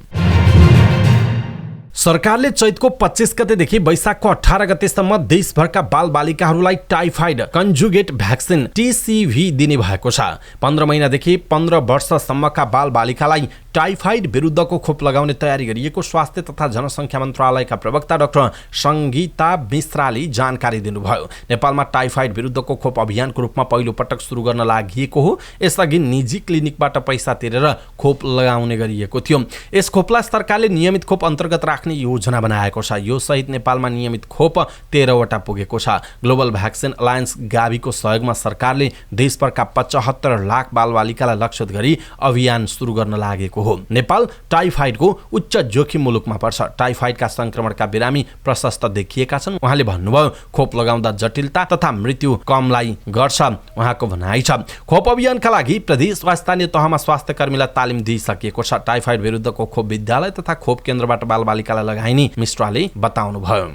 सरकारले चैतको 25 गतेदेखि वैशाखको 18 गतेसम्म देशभरका बालबालिकाहरूलाई टाइफाइड कन्जुगेट भ्याक्सिन टीसीभी दिने भएको छ। 15 महिनादेखि 15 वर्षसम्मका बालबालिकालाई टाइफाइड विरुद्धको खोप लगाउने तयारी गरिएको स्वास्थ्य तथा जनसङ्ख्या मन्त्रालयका प्रवक्ता डाक्टर सङ्गीता मिश्राले जानकारी दिनुभयो। नेपालमा टाइफाइड विरुद्धको खोप अभियानको रूपमा पहिलो पटक सुरु गर्न लागि हो। यसअघि निजी क्लिनिकबाट पैसा तिरेर खोप लगाउने गरिएको थियो। यस खोपलाई सरकारले नियमित खोप अन्तर्गत राख्ने योजना बनाएको छ। यो सहित नेपालमा नियमित खोप 13 वटा पुगेको छ। ग्लोबल भ्याक्सिन अलायन्स गाभीको सहयोगमा सरकारले देशभरका 75 लाख बालबालिकालाई लक्षित गरी अभियान सुरु गर्न लागेको हो। नेपाल टाइफाइडको उच्च जोखिम मुलुकमा पर्छ। टाइफाइडका संक्रमणका बिरामी प्रशस्त देखिएका छन्। उहाँले भन्नुभयो खोप लगाउँदा जटिलता तथा मृत्यु कमलाई गर्छ उहाँको भनाइ छ। खोप अभियानका लागि प्रदेश वा स्थानीय तहमा स्वास्थ्य कर्मीलाई तालिम दिइसकिएको छ। टाइफाइड विरुद्धको खोप विद्यालय तथा खोप केन्द्रबाट बालबालिकालाई लगाइने मिश्राले बताउनुभयो।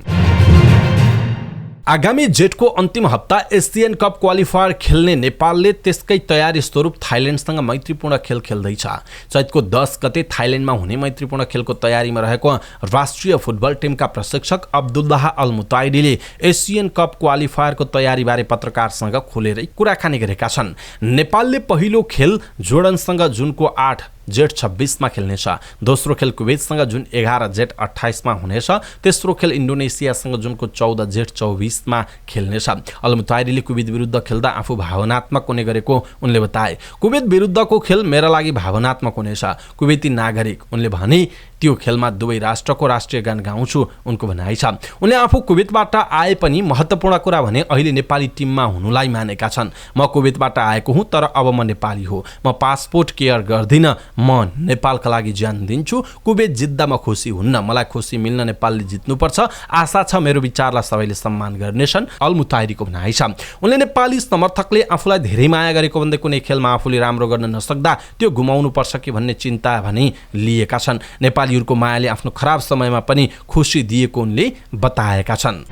आगामी जेठको अन्तिम हप्ता एसियन कप क्वालिफायर खेल्ने नेपालले त्यसकै तयारी स्वरूप थाइल्यान्डसँग मैत्रीपूर्ण खेल खेल्दैछ। चैतको 10 गते थाइल्यान्डमा हुने मैत्रीपूर्ण खेलको तयारीमा रहेको राष्ट्रिय फुटबल टिमका प्रशिक्षक अब्दुल्लाह अल मुताइडीले एसियन कप क्वालिफायरको तयारीबारे पत्रकारसँग खुलेरै कुराकानी गरेका छन्। नेपालले पहिलो खेल जोर्डनसँग जुनको 8 जेठ 26 मा खेल्नेछ। दोस्रो खेल कुवेतसँग जुन 11 जेठ 28 मा हुनेछ। तेस्रो खेल इन्डोनेसियासँग जुनको 14 जेठ 24 मा खेल्नेछ। अल मुताइडीले कुवेत विरुद्ध खेल्दा आफू भावनात्मक हुने गरेको उनले बताए। कुवेत विरुद्धको खेल मेरा लागि भावनात्मक हुनेछ। कुवेती नागरिक उनले भने त्यो खेलमा दुवै राष्ट्रको राष्ट्रिय गान गाउँछु उनको भनाइ छ। उनले आफू कुवेतबाट आए पनि महत्त्वपूर्ण कुरा भने अहिले नेपाली टिममा हुनुलाई मानेका छन्। म कुवेतबाट आएको हुँ तर अब म नेपाली हो। म पासपोर्ट केयर गर्दिन, म नेपालका लागि ज्यान दिन्छु। कुवेत जित्दा म खुसी हुन्न, मलाई खुसी मिल्न नेपालले जित्नुपर्छ। आशा छ मेरो विचारलाई सबैले सम्मान गर्नेछन्, अल मुताहिरीको भनाइ छ। उनले नेपाली समर्थकले आफूलाई धेरै माया गरेको भन्दै कुनै खेलमा आफूले राम्रो गर्न नसक्दा त्यो गुमाउनु पर्छ कि भन्ने चिन्ता भने लिएका छन्। नेपालीहरूको मायाले आफ्नो खराब समयमा पनि खुसी दिएको उनले बताएका छन्।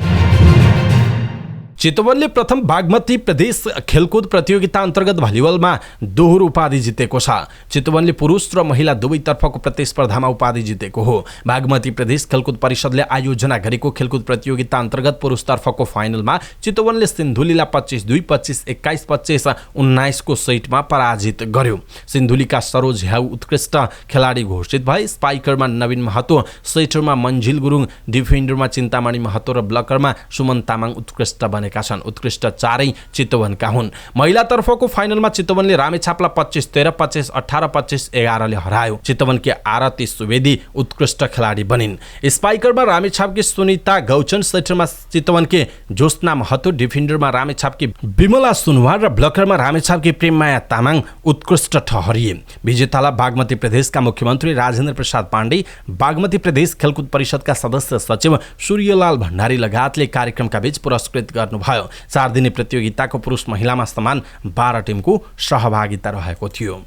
चितवनले प्रथम बागमती प्रदेश खेलकुद प्रतियोगिता अन्तर्गत भलिबलमा दोहोरो उपाधि जितेको छ। चितवनले पुरुष र महिला दुवैतर्फको प्रतिस्पर्धामा उपाधि जितेको हो। बागमती प्रदेश खेलकुद परिषदले आयोजना गरेको खेलकुद प्रतियोगिता अन्तर्गत पुरुषतर्फको फाइनलमा चितवनले सिन्धुलीलाई 25-2, 25-21, 25-19 को सेटमा पराजित गर्यो। सिन्धुलीका सरोज झ्याउ उत्कृष्ट खेलाडी घोषित भए। स्पाइकरमा नवीन महतो, सेटरमा मन्जिल गुरुङ, डिफेन्डरमा चिन्तामणि महतो र ब्लकरमा सुमन तामाङ उत्कृष्ट बने छन्। उत्कृष्ट चारै चितवनका हुन्। महिलातर्फको फाइनलमा चितवनले रामेछापलाई 25-13, 25-18, 25-11 ले हरायो। चितवनकी आरती सुवेदी उत्कृष्ट खेलाडी बनिन्। स्पाइकरमा रामेछापकी सुनिता गौचन, सेटरमा चितवनकी ज्योत्सना महतो, डिफेन्डरमा रामेछापकी विमला सुनवार र ब्लकरमा रामेछापकी प्रेममाया तामाङ उत्कृष्ट ठहरिए। विजेतालाई बागमती प्रदेशका मुख्यमन्त्री राजेन्द्र प्रसाद पाण्डे, बागमती प्रदेश खेलकुद परिषदका सदस्य सचिव सूर्यलाल भण्डारी लगायतले कार्यक्रमका बीच पुरस्कृत गर्नु भयो। 4 दिने प्रतियोगिताको पुरुष महिलामा समान 12 टिमको सहभागिता रहेको थियो।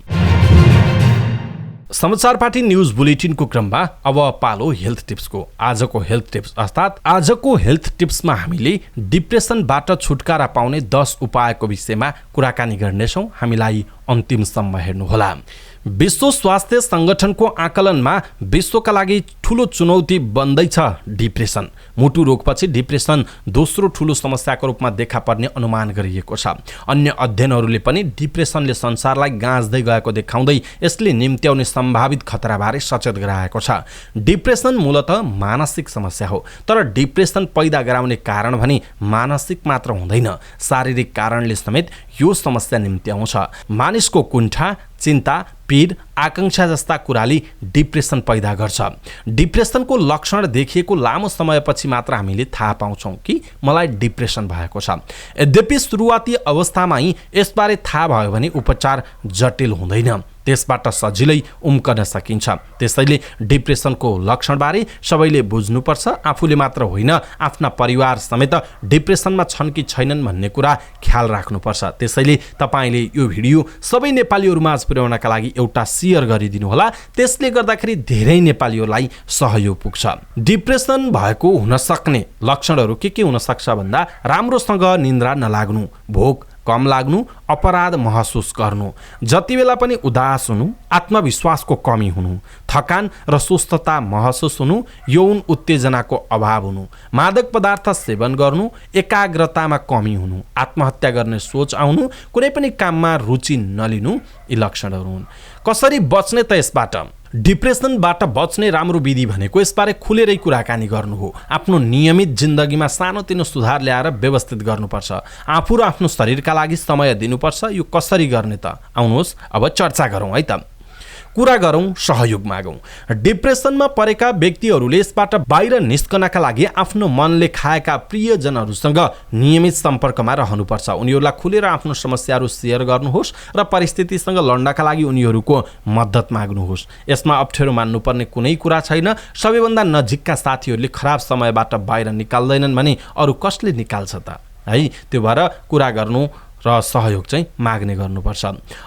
समाचार पार्टी न्यूज बुलेटिनको क्रममा अब पालो हेल्थ टिप्सको। आजको हेल्थ टिप्स अर्थात् आजको हेल्थ टिप्समा हामीले डिप्रेसनबाट छुटकारा पाउने 10 उपायको विषयमा कुराकानी गर्नेछौँ। हामीलाई अन्तिमसम्म हेर्नुहोला। विश्व स्वास्थ्य संगठनको आकलनमा विश्वका लागि ठूलो चुनौती बन्दैछ डिप्रेसन। मुटु रोगपछि डिप्रेसन दोस्रो ठूलो समस्याको रूपमा देखा पर्ने अनुमान गरिएको छ। अन्य अध्ययनहरूले पनि डिप्रेसनले संसारलाई गाँच्दै गएको देखाउँदै यसले निम्त्याउने सम्भावित खतराबारे सचेत गराएको छ। डिप्रेसन मूलतः मानसिक समस्या हो, तर डिप्रेसन पैदा गराउने कारण भने मानसिक मात्र हुँदैन, शारीरिक कारणले समेत यो समस्या निम्त्याउँछ। मानिसको कुण्ठा, चिन्ता, पीड, आकांक्षा जस्ता कुराले डिप्रेसन पैदा गर्छ। डिप्रेसनको लक्षण देखिएको लामो समयपछि मात्र हामीले थाहा पाउँछौँ कि मलाई डिप्रेसन भएको छ। यद्यपि सुरुवाती अवस्थामै यसबारे थाहा भयो भने उपचार जटिल हुँदैन, त्यसबाट सजिलै उम्कन सकिन्छ। त्यसैले डिप्रेसनको लक्षणबारे सबैले बुझ्नुपर्छ। आफूले मात्र होइन, आफ्ना परिवार समेत डिप्रेसनमा छन् कि छैनन् भन्ने कुरा ख्याल राख्नुपर्छ। त्यसैले तपाईले यो भिडियो सबै नेपालीहरूमा पुर्याउनका लागि एउटा शेयर गरिदिनुहोला। त्यसले गर्दाखेरि धेरै नेपालीहरूलाई सहयोग पुग्छ। डिप्रेसन भएको हुन सक्ने लक्षणहरू के हुन सक्छ भन्दा राम्रोसँग निन्द्रा नलाग्नु, भोक कम लाग्नु, अपराध महसुस गर्नु, जति बेला पनि उदास हुनु, आत्मविश्वासको कमी हुनु, थकान र सुस्तता महसुस हुनु, यौन उत्तेजनाको अभाव हुनु, मादक पदार्थ सेवन गर्नु, एकाग्रतामा कमी हुनु, आत्महत्या गर्ने सोच आउनु, कुनै पनि काममा रुचि नलिनु यी लक्षणहरू हुन्। कसरी बच्ने त यसबाट? डिप्रेसनबाट बच्ने राम्रो विधि भनेको यसबारे खुलेरै कुराकानी गर्नु हो। आफ्नो नियमित जिन्दगीमा सानोतिनो सुधार ल्याएर व्यवस्थित गर्नुपर्छ। आफू र आफ्नो शरीरका लागि समय दिनुपर्छ। यो कसरी गर्ने त? आउनुहोस् अब चर्चा गरौँ है त। कुरा गरौँ, सहयोग मागौँ। डिप्रेसनमा परेका व्यक्तिहरूले यसबाट बाहिर निस्कनका लागि आफ्नो मनले खाएका प्रियजनहरूसँग नियमित सम्पर्कमा रहनुपर्छ। उनीहरूलाई खुलेर आफ्नो समस्याहरू सेयर गर्नुहोस् र परिस्थितिसँग लड्नका लागि उनीहरूको मद्दत माग्नुहोस्। यसमा अप्ठ्यारो मान्नुपर्ने कुनै कुरा छैन। सबैभन्दा नजिकका साथीहरूले खराब समयबाट बाहिर निकाल्दैनन् भने अरू कसले निकाल्छ त? है, त्यो भएर कुरा गर्नु र सहयोग चाहिँ माग्ने गर्नुपर्छ।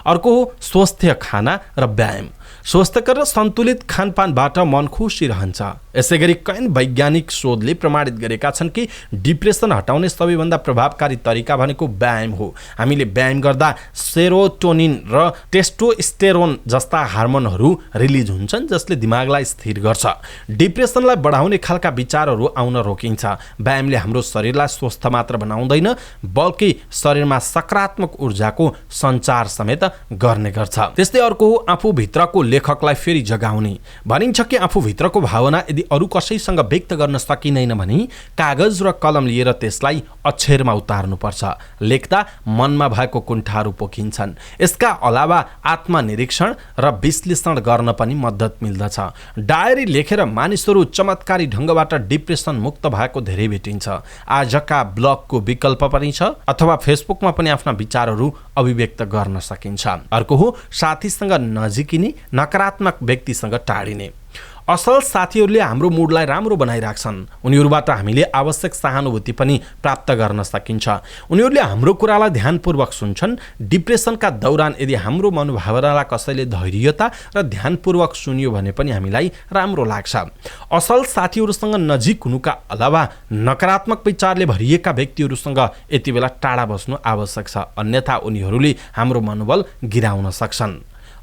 अर्को हो स्वस्थ खाना र व्यायाम। स्वस्थकर र सन्तुलित खानपानबाट मन खुसी रहन्छ। यसैगरी कैयन वैज्ञानिक शोधले प्रमाणित गरेका छन् कि डिप्रेसन हटाउने सबैभन्दा प्रभावकारी तरिका भनेको व्यायाम हो। हामीले व्यायाम गर्दा सेरोटोनिन र टेस्टोस्टेरोन जस्ता हार्मोनहरू रिलिज हुन्छन् जसले दिमागलाई स्थिर गर्छ। डिप्रेसनलाई बढाउने खालका विचारहरू आउन रोकिन्छ। व्यायामले हाम्रो शरीरलाई स्वस्थ मात्र बनाउँदैन बल्कि शरीरमा सकारात्मक ऊर्जाको सञ्चार समेत गर्ने गर्छ। त्यस्तै अर्को हो आफू भित्रको भएको लेखकलाई फेरि जगाउने। भनिन्छ कि आफूभित्रको भावना यदि अरू कसैसँग व्यक्त गर्न सकिँदैन भने कागज र कलम लिएर त्यसलाई अक्षरमा उतार्नुपर्छ। लेख्दा मनमा भएको कुण्ठाहरू पोखिन्छन्। यसका अलावा आत्मनिरीक्षण र विश्लेषण गर्न पनि मद्दत मिल्दछ। डायरी लेखेर मानिसहरू चमत्कारी ढङ्गबाट डिप्रेसन मुक्त भएको धेरै भेटिन्छ। आजका ब्लगको विकल्प पनि छ, अथवा फेसबुकमा पनि आफ्ना विचारहरू अभिव्यक्त गर्न सकिन्छ। अर्को हो साथीसँग नजिकिने, नकारात्मक व्यक्तिसँग टाढिने। असल साथीहरूले हाम्रो मुडलाई राम्रो बनाइराख्छन्। उनीहरूबाट हामीले आवश्यक सहानुभूति पनि प्राप्त गर्न सकिन्छ। उनीहरूले हाम्रो कुरालाई ध्यानपूर्वक सुन्छन्। डिप्रेसनका दौरान यदि हाम्रो मनोभावनालाई कसैले धैर्यता र ध्यानपूर्वक सुन्यो भने पनि हामीलाई राम्रो लाग्छ। असल साथीहरूसँग नजिक हुनुका अलावा नकारात्मक विचारले भरिएका व्यक्तिहरूसँग यति बेला टाढा बस्नु आवश्यक छ, अन्यथा उनीहरूले हाम्रो मनोबल गिराउन सक्छन्।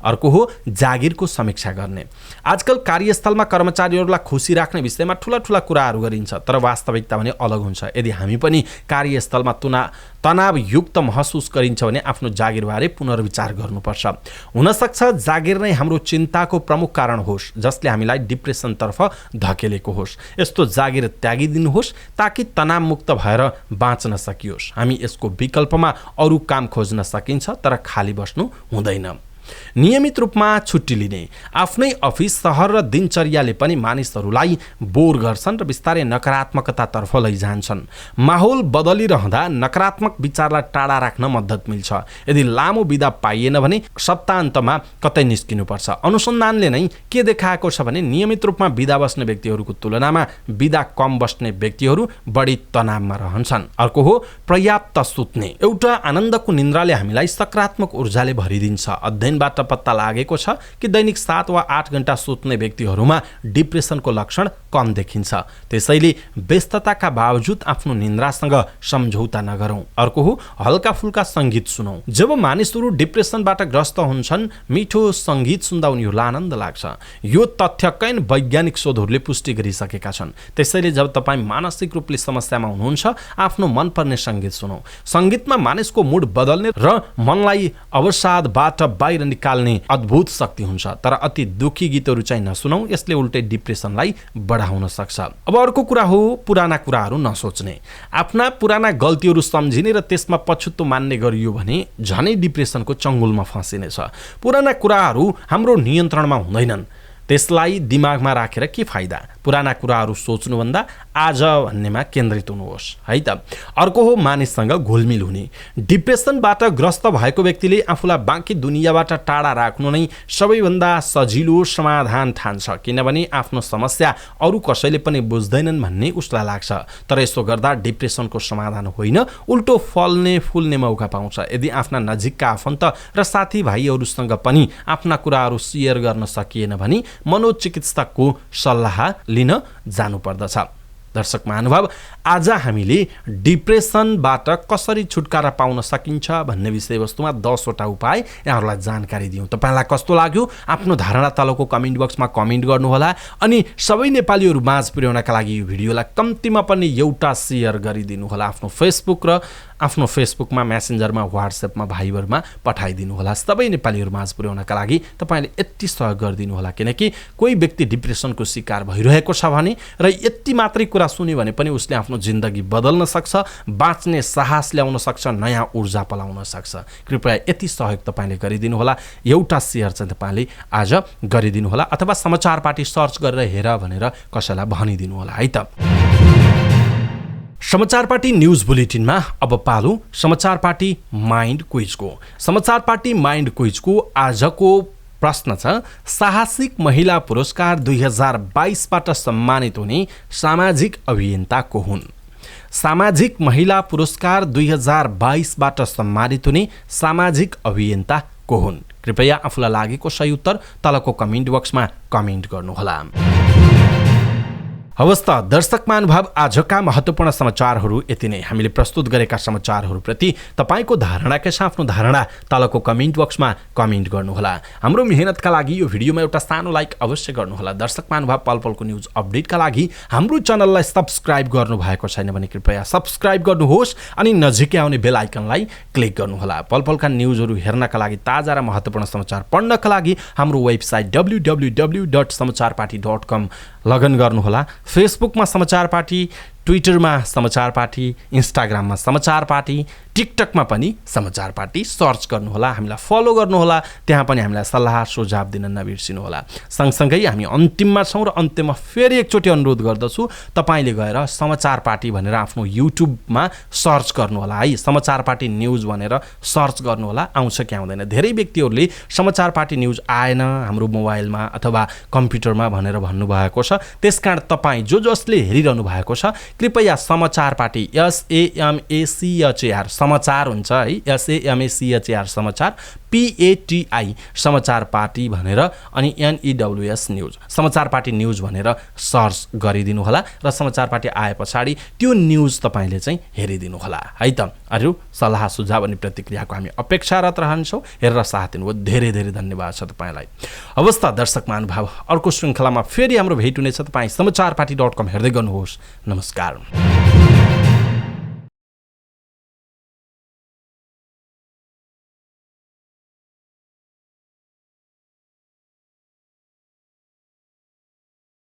अर्को हो जागिरको समीक्षा गर्ने। आजकल कार्यस्थलमा कर्मचारीहरूलाई खुसी राख्ने विषयमा ठुला ठुला कुराहरू गरिन्छ, तर वास्तविकता भने अलग हुन्छ। यदि हामी पनि कार्यस्थलमा तनावयुक्त महसुस गरिन्छ भने आफ्नो जागिरबारे पुनर्विचार गर्नुपर्छ। हुनसक्छ जागिर नै हाम्रो चिन्ताको प्रमुख कारण होस्, जसले हामीलाई डिप्रेसनतर्फ धकेलेको होस्। यस्तो जागिर त्यागिदिनुहोस् ताकि तनावमुक्त भएर बाँच्न सकियोस्। हामी यसको विकल्पमा अरू काम खोज्न सकिन्छ, तर खाली बस्नु हुँदैन। नियमित रूपमा छुट्टी लिने। आफ्नै अफिस, सहर र दिनचर्याले पनि मानिसहरूलाई बोर गर्छन् र बिस्तारै नकारात्मकतातर्फ लैजान्छन्। माहौल बदलिरहँदा नकारात्मक विचारलाई टाढा राख्न मद्दत मिल्छ। यदि लामो बिदा पाइएन भने सप्ताहन्तमा कतै निस्किनुपर्छ। अनुसन्धानले नै के देखाएको छ भने नियमित रूपमा बिदा बस्ने व्यक्तिहरूको तुलनामा बिदा कम बस्ने व्यक्तिहरू बढी तनावमा रहन्छन्। अर्को हो पर्याप्त सुत्ने। एउटा आनन्दको निन्द्राले हामीलाई सकारात्मक ऊर्जाले भरिदिन्छ। अध्ययनबाट पत्ता लागेको छ कि दैनिक 7 वा 8 घण्टा सुत्ने व्यक्तिहरूमा डिप्रेसनको लक्षण कम देखिन्छ। त्यसैले व्यस्तताका बावजुद आफ्नो निन्द्रासँग सम्झौता नगरौँ। अर्को हो हल्का फुल्का सङ्गीत सुनौँ। जब मानिसहरू डिप्रेसनबाट ग्रस्त हुन्छन्, मिठो सङ्गीत सुन्दा उनीहरूलाई आनन्द लाग्छ। यो तथ्य कैयन वैज्ञानिक शोधहरूले पुष्टि गरिसकेका छन्। त्यसैले जब तपाईँ मानसिक रूपले समस्यामा हुनुहुन्छ, आफ्नो मनपर्ने सङ्गीत सुनौँ। सङ्गीतमा मानिसको मुड बदल्ने र मनलाई अवसादबाट बाहिर निकाल्ने अद्भुत शक्ति हुन्छ। तर अति दुखी गीतहरू चाहिँ नसुनौ, यसले उल्टै डिप्रेसनलाई बढाउन सक्छ। अब अर्को कुरा हो पुराना कुराहरू नसोच्ने। आफ्ना पुराना गल्तीहरू सम्झिने र त्यसमा पछुतो मान्ने गरियो भने झनै डिप्रेसनको चङ्गुलमा फँसिनेछ। पुराना कुराहरू हाम्रो नियन्त्रणमा हुँदैनन्, त्यसलाई दिमागमा राखेर के फाइदा। पुराना कुराहरू सोच्नुभन्दा आज भन्नेमा केन्द्रित हुनुहोस् है त। अर्को हो मानिससँग घुलमिल हुने। डिप्रेसनबाट ग्रस्त भएको व्यक्तिले आफूलाई बाँकी दुनियाँबाट टाढा राख्नु नै सबैभन्दा सजिलो समाधान ठान्छ, किनभने आफ्नो समस्या अरू कसैले पनि बुझ्दैनन् भन्ने उसलाई लाग्छ। तर यसो गर्दा डिप्रेसनको समाधान होइन, उल्टो फल्ने फुल्ने मौका पाउँछ। यदि आफ्ना नजिकका आफन्त र साथीभाइहरूसँग पनि आफ्ना कुराहरू सेयर गर्न सकिएन भने मनोचिकित्सकको सल्लाह लिन जानुपर्दछ। दर्शक महानुभाव, आज हामीले डिप्रेसनबाट कसरी छुटकारा पाउन सकिन्छ भन्ने विषयवस्तुमा 10 वटा उपाय यहाँहरूलाई जानकारी दियौँ। तपाईँलाई कस्तो लाग्यो आफ्नो धारणा तलको कमेन्ट बक्समा कमेन्ट गर्नुहोला। अनि सबै नेपालीहरू माझ पुर्याउनका लागि यो भिडियोलाई कम्तीमा पनि एउटा सेयर गरिदिनुहोला। आफ्नो फेसबुकमा, मेसेन्जरमा, व्हाट्सएपमा, भाइबरमा पठाइदिनुहोला। सबै नेपालीहरू माझ पुर्याउनका लागि तपाईँले यति सहयोग गरिदिनुहोला, किनकि कोही व्यक्ति डिप्रेसनको शिकार भइरहेको छ भने र यति मात्रै कुरा सुन्यो भने पनि उसले आफ्नो जिन्दगी बदल्न सक्छ, बाँच्ने साहस ल्याउन सक्छ, नयाँ ऊर्जा पलाउन सक्छ। कृपया यति सहयोग तपाईँले गरिदिनुहोला। एउटा सेयर चाहिँ तपाईँले आज गरिदिनुहोला, अथवा समाचार पार्टी सर्च गरेर हेर भनेर कसैलाई भनिदिनुहोला है त। समाचार पार्टी न्यूज बुलेटिनमा अब पालो समाचार पार्टी माइन्ड क्विजको। समाचार पार्टी माइन्ड क्विजको आजको प्रश्न छ, साहसिक महिला पुरस्कार 2022बाट सम्मानित हुने सामाजिक अभियन्ता को हुन्? सामाजिक महिला पुरस्कार 2022बाट सम्मानित हुने सामाजिक अभियन्ता को हुन्? कृपया आफूलाई लागेको सही उत्तर तलको कमेन्ट बक्समा कमेन्ट गर्नुहोला। हवस् त दर्शक महानुभाव, आजका महत्त्वपूर्ण समाचारहरू यति नै। हामीले प्रस्तुत गरेका समाचारहरूप्रति तपाईँको धारणा के आफ्नो धारणा तलको कमेन्ट बक्समा कमेन्ट गर्नुहोला। हाम्रो मेहनतका लागि यो भिडियोमा एउटा सानो लाइक अवश्य गर्नुहोला। दर्शक महानुभाव, पलपलको न्युज अपडेटका लागि हाम्रो च्यानललाई सब्स्क्राइब गर्नुभएको छैन भने कृपया सब्स्क्राइब गर्नुहोस् अनि नजिकै आउने बेल आइकनलाई क्लिक गर्नुहोला। पलपलका न्युजहरू हेर्नका लागि, ताजा र महत्त्वपूर्ण समाचार पढ्नका लागि हाम्रो वेबसाइट www.समाचारपाटी.com लगइन गर्नुहोला। फेसबुकमा समाचार पार्टी, ट्विटरमा समाचार पार्टी, इन्स्टाग्राममा समाचार पार्टी, टिकटकमा पनि समाचार पार्टी सर्च गर्नुहोला। हामीलाई फलो गर्नुहोला। त्यहाँ पनि हामीलाई सल्लाह सुझाव दिन नबिर्सिनुहोला। सँगसँगै हामी अन्तिममा छौँ र अन्त्यमा फेरि एकचोटि अनुरोध गर्दछु, तपाईँले गएर समाचार पार्टी भनेर आफ्नो युट्युबमा सर्च गर्नुहोला है। समाचार पार्टी न्युज भनेर सर्च गर्नुहोला, आउँछ कि आउँदैन। धेरै व्यक्तिहरूले समाचार पार्टी न्युज आएन हाम्रो मोबाइलमा अथवा कम्प्युटरमा भनेर भन्नुभएको छ। त्यसकारण तपाईँ जसले हेरिरहनु भएको छ, कृपया समाचार पार्टी SAMACHR समाचार हुन्छ है, SAMACHR समाचार, PATI समाचार पार्टी भनेर अनि NEWS न्युज समाचार पार्टी न्युज भनेर सर्च गरिदिनु होला र समाचार पार्टी आए पछाडि त्यो न्युज तपाईँले चाहिँ हेरिदिनु होला है त। अरू सल्लाह सुझाव अनि प्रतिक्रियाको हामी अपेक्षारत रहन्छौँ। हेरेर साथ दिनुभयो धेरै धेरै धन्यवाद छ तपाईँलाई। हवस् त दर्शक महानुभाव, अर्को श्रृङ्खलामा फेरि हाम्रो भेट हुनेछ। तपाईँ समाचारपाटी.com हेर्दै गर्नुहोस्। नमस्कार।